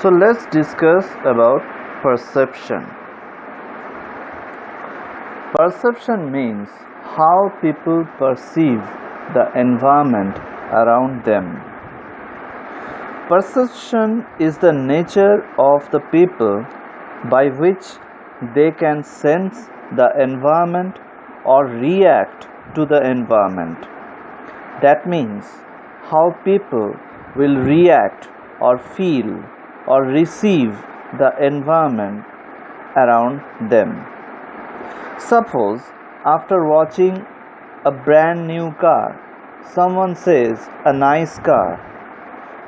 So let's discuss about perception. Perception means how people perceive the environment around them. Perception is the nature of the people by which they can sense the environment or react to the environment. That means how people will react or feel or receive the environment around them. Suppose after watching a brand new car, someone says a nice car,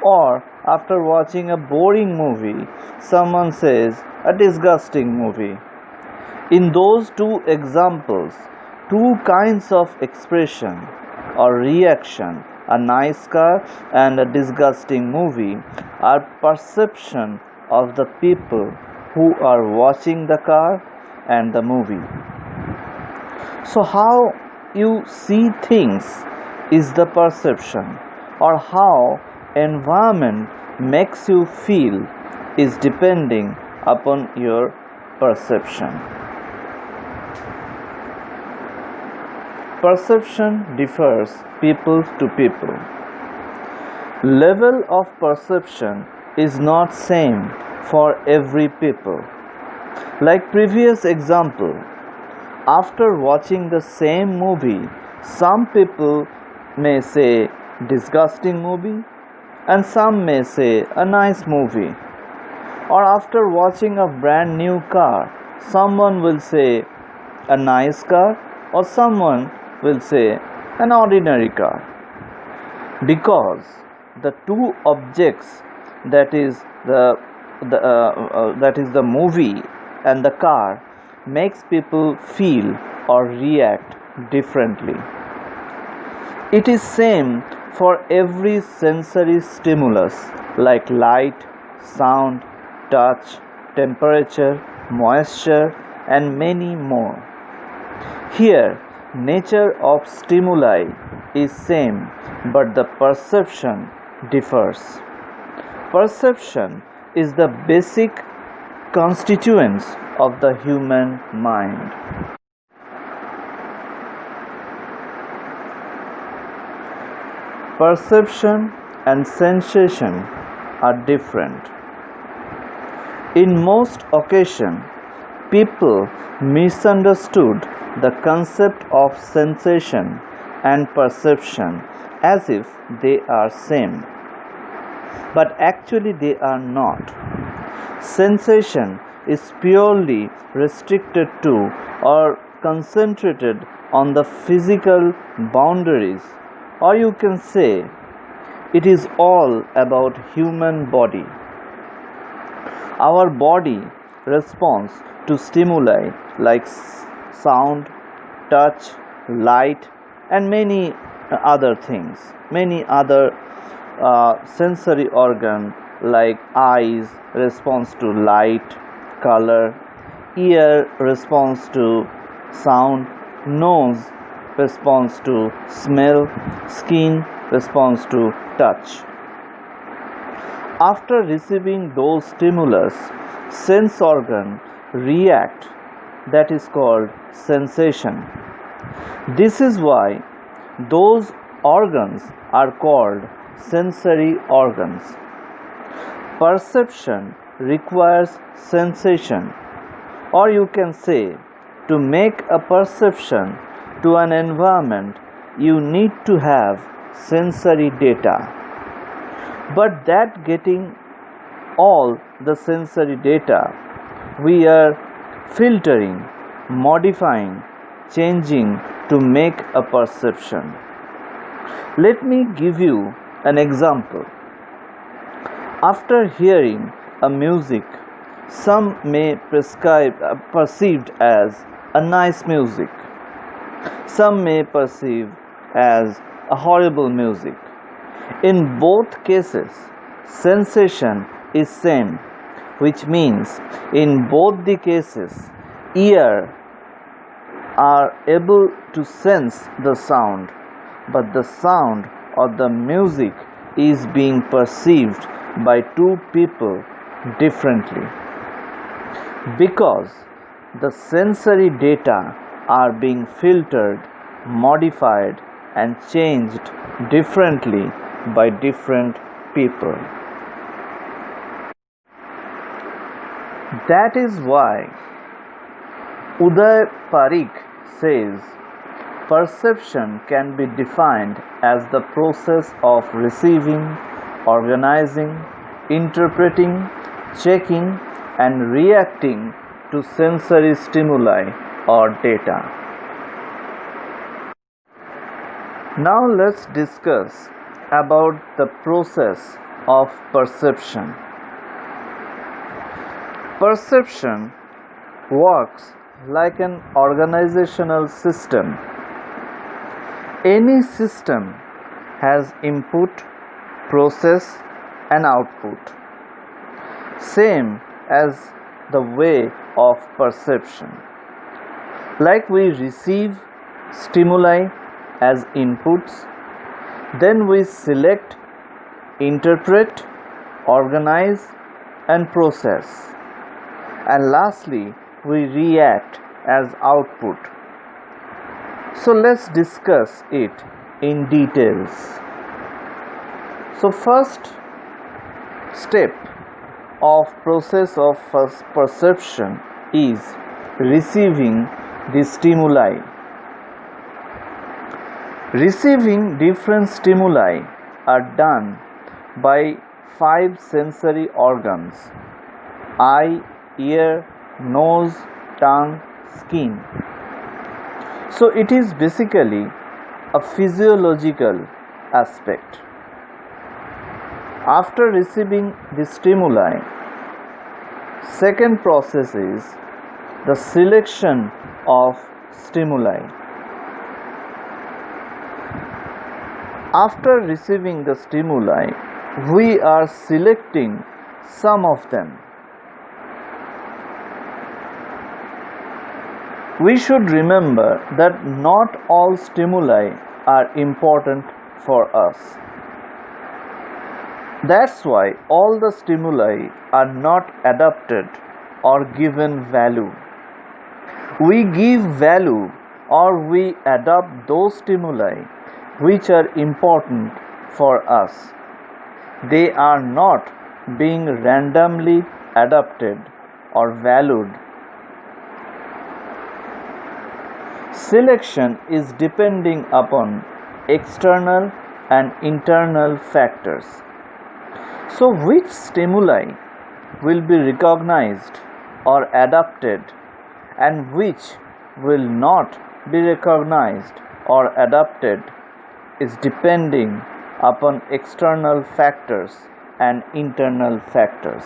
or after watching a boring movie, someone says a disgusting movie. In those two examples, two kinds of expression or reaction, a nice car and a disgusting movie, are perception of the people who are watching the car and the movie. So how you see things is the perception, or how environment makes you feel is depending upon your perception. Perception differs people to people. Level of perception is not same for every people. Like previous example, after watching the same movie, some people may say disgusting movie and some may say a nice movie. Or after watching a brand new car, someone will say a nice car or someone will say an ordinary car. Because the two objects, that is the movie and the car, makes people feel or react differently. It is same for every sensory stimulus like light, sound, touch, temperature, moisture, and many more. Here, nature of stimuli is same, but the perception differs. Perception is the basic constituents of the human mind. Perception and sensation are different. In most occasions, people misunderstood the concept of sensation and perception as if they are same. But actually they are not. Sensation is purely restricted to or concentrated on the physical boundaries, or you can say it is all about human body. Our body responds to stimuli like sound, touch, light, and many other things. Many other sensory organ like eyes responds to light, color, ear responds to sound, nose responds to smell, skin responds to touch. After receiving those stimulus, sense organ react, that is called sensation. This is why those organs are called sensory organs. Perception requires sensation, or you can say to make a perception to an environment you need to have sensory data. But that getting all the sensory data, we are filtering, modifying, changing to make a perception. Let me give you an example. After hearing a music, some may perceived as a nice music. Some may perceive as a horrible music. In both cases, sensation is same, which means in both the cases, ear are able to sense the sound, but the sound or the music is being perceived by two people differently because the sensory data are being filtered, modified, and changed differently by different people. That is why Uday Parikh says perception can be defined as the process of receiving, organizing, interpreting, checking, and reacting to sensory stimuli or data. Now let's discuss about the process of perception. Perception works like an organizational system. Any system has input, process, and output, same as the way of perception. Like we receive stimuli as inputs, then we select, interpret, organize, and process, and lastly we react as output. So let's discuss it in details. So first step of process of perception is receiving the stimuli. Receiving different stimuli are done by 5 sensory organs: eye, ear, nose, tongue, skin. So it is basically a physiological aspect. After receiving the stimuli, second process is the selection of stimuli. After receiving the stimuli, we are selecting some of them. We should remember that not all stimuli are important for us. That's why all the stimuli are not adapted or given value. We give value or we adopt those stimuli which are important for us. They are not being randomly adapted or valued. Selection is depending upon external and internal factors. So which stimuli will be recognized or adapted and which will not be recognized or adapted is depending upon external factors and internal factors.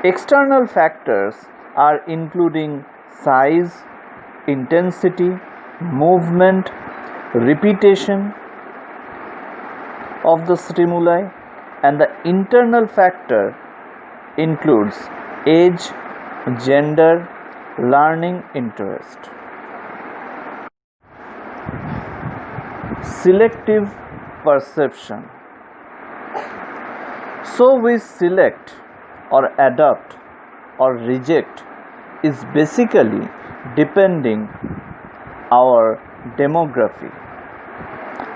External factors are including size, intensity, movement, repetition of the stimuli, and the internal factor includes age, gender, learning interest. Selective perception. So we select or adopt or reject is basically depending our demography,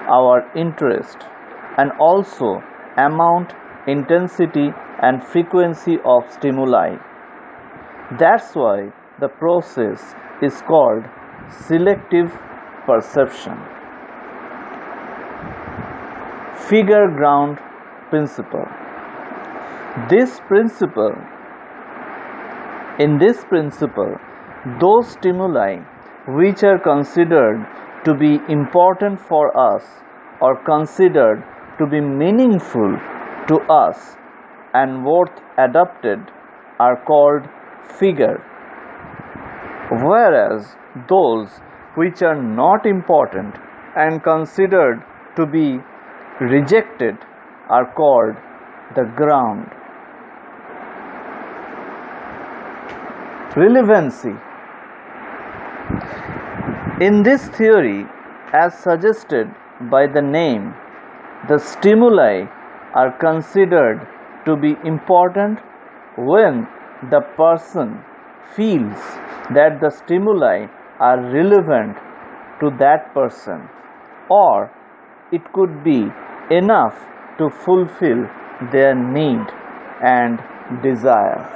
our interest, and also amount, intensity, and frequency of stimuli. That's why the process is called selective perception. Figure ground principle. In this principle, those stimuli which are considered to be important for us or considered to be meaningful to us and worth adopted are called figure, whereas those which are not important and considered to be rejected are called the ground. Relevancy. In this theory, as suggested by the name, the stimuli are considered to be important when the person feels that the stimuli are relevant to that person, or it could be enough to fulfill their need and desire.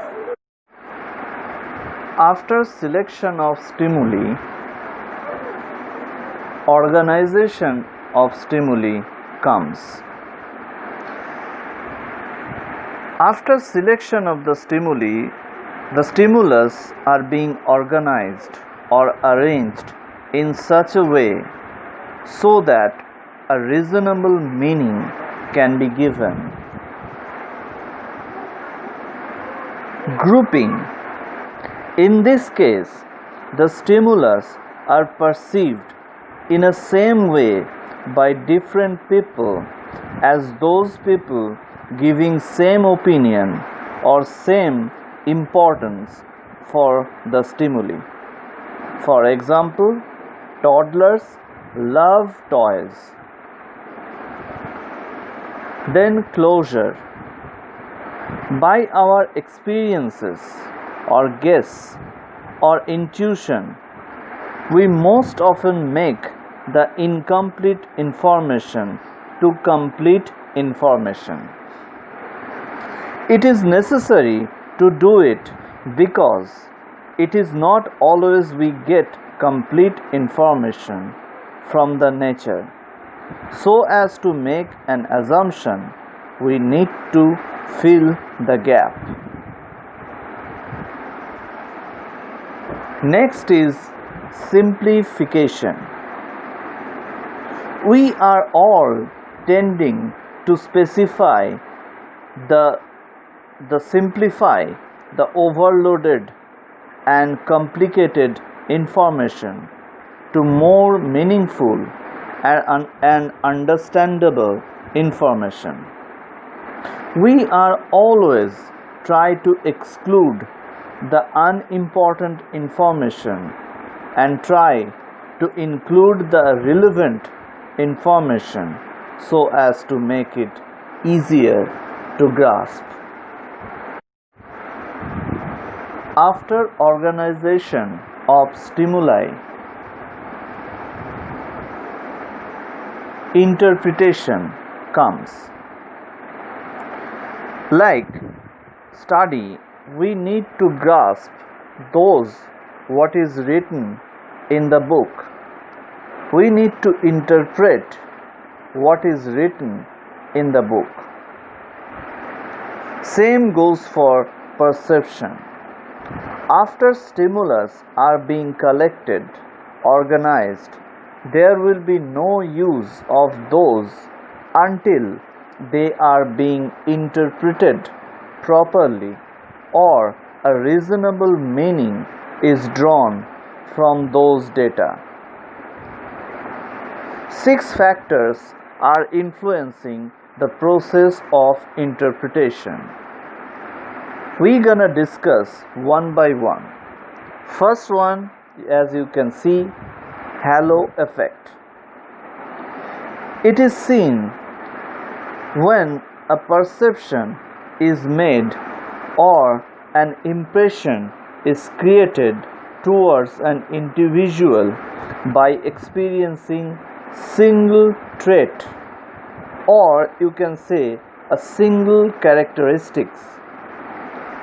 After selection of stimuli, organization of stimuli comes. After selection of the stimuli, the stimulus are being organized or arranged in such a way so that a reasonable meaning can be given. Grouping. In this case, the stimulus are perceived in a same way by different people as those people giving same opinion or same importance for the stimuli. For example, toddlers love toys. Then closure. By our experiences or guess or intuition, we most often make the incomplete information to complete information. It is necessary to do it because it is not always we get complete information from the nature. So as to make an assumption, we need to fill the gap. Next is simplification. We are all tending to specify simplify the overloaded and complicated information to more meaningful and understandable information. We are always try to exclude the unimportant information and try to include the relevant information so as to make it easier to grasp. After organization of stimuli, interpretation comes. Like study, we need to grasp those what is written in the book. We need to interpret what is written in the book. Same goes for perception. After stimulus are being collected, organized, there will be no use of those until they are being interpreted properly or a reasonable meaning is drawn from those data. 6 factors are influencing the process of interpretation. We're gonna discuss one by one. First one, as you can see, halo effect. It is seen when a perception is made or an impression is created towards an individual by experiencing single trait, or you can say a single characteristics,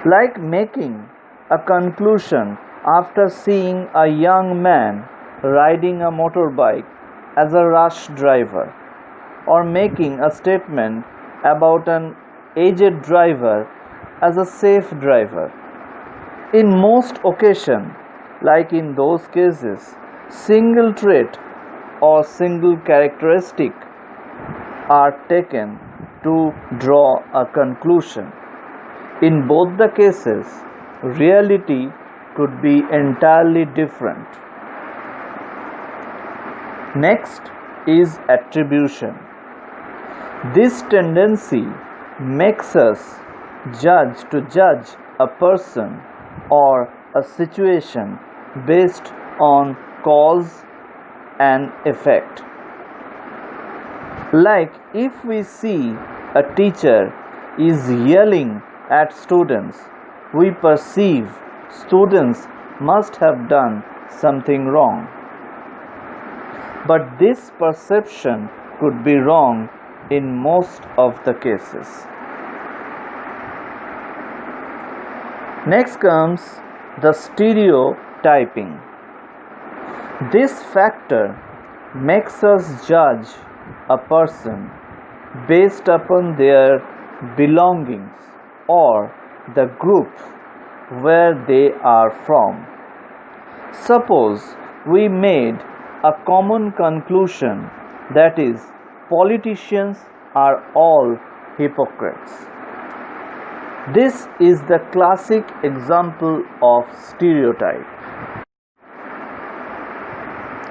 like making a conclusion after seeing a young man riding a motorbike as a rash driver, or making a statement about an aged driver as a safe driver. In most occasions, like in those cases, single trait or single characteristic are taken to draw a conclusion. In both the cases, reality could be entirely different. Next is attribution. This tendency makes us judge a person or a situation based on cause and effect. Like if we see a teacher is yelling at students, we perceive students must have done something wrong. But this perception could be wrong in most of the cases. Next comes the stereotyping. This factor makes us judge a person based upon their belongings or the group where they are from. Suppose we made a common conclusion, that is, politicians are all hypocrites. This is the classic example of stereotype.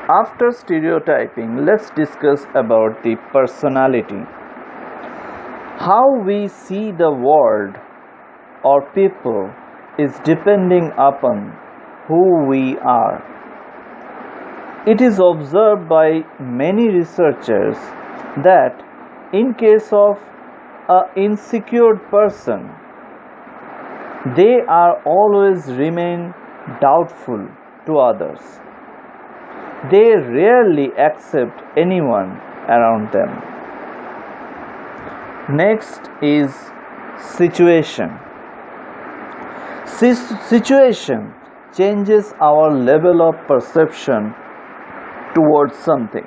After stereotyping, let's discuss about the personality. How we see the world or people is depending upon who we are. It is observed by many researchers that in case of an insecure person, they are always remain doubtful to others. They rarely accept anyone around them. Next is situation. Situation changes our level of perception towards something.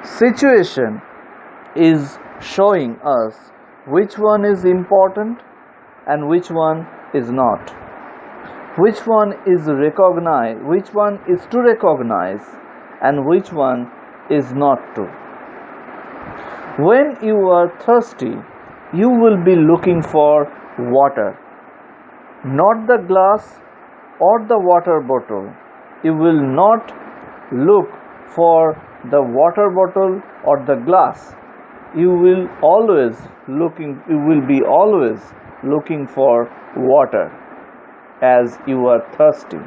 Situation is showing us which one is important and which one is not. Which one is to recognize and which one is not to. When you are thirsty, you will be looking for water, not the glass or the water bottle. You will not look for the water bottle or the glass. You will be always looking for water as you are thirsty,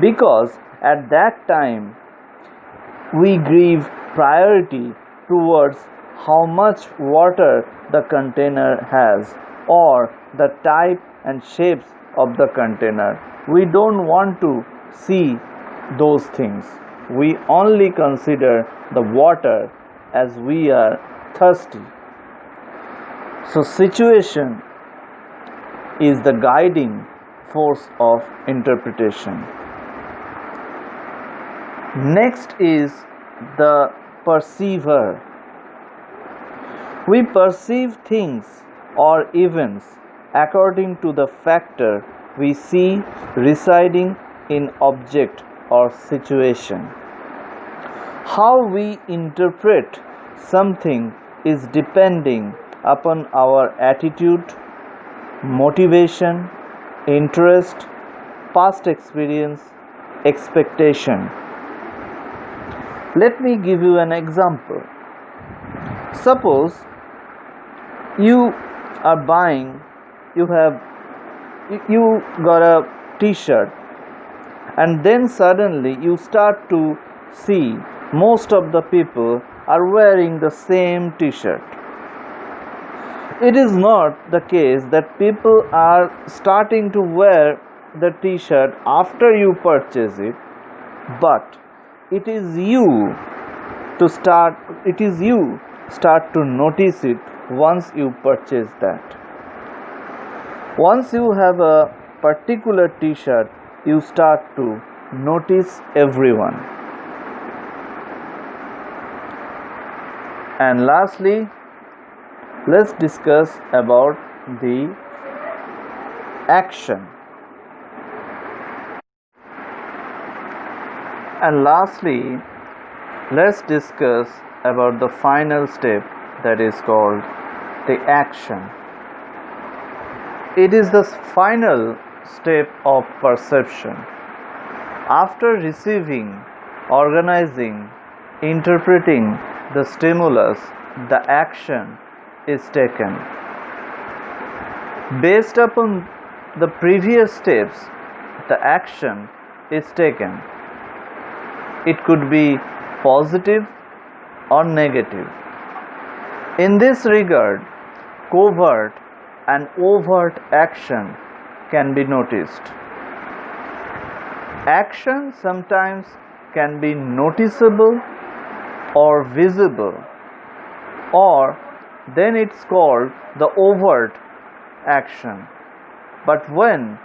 because at that time we give priority towards how much water the container has or the type and shapes of the container. We don't want to see those things. We only consider the water as we are thirsty. So situation is the guiding force of interpretation. Next is the perceiver. We perceive things or events according to the factor we see residing in object or situation. How we interpret something is depending upon our attitude, motivation, interest, past experience, expectation. Let me give you an example. Suppose you got a t-shirt, and then suddenly you start to see most of the people are wearing the same t-shirt. It is not the case that people are starting to wear the t-shirt after you purchase it, but it is you start to notice it once you purchase that. Once you have a particular t-shirt, you start to notice everyone. And lastly, let's discuss about the action. And lastly, let's discuss about the final step, that is called the action. It is the final step of perception. After receiving, organizing, interpreting the stimulus, the action is taken. Based upon the previous steps, the action is taken. It could be positive or negative. In this regard, covert and overt action can be noticed. Action sometimes can be noticeable or visible, or then it's called the overt action. But when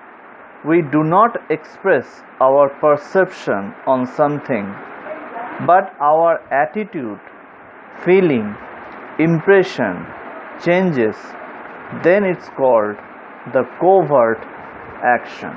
we do not express our perception on something, but our attitude, feeling, impression changes, then it's called the covert action.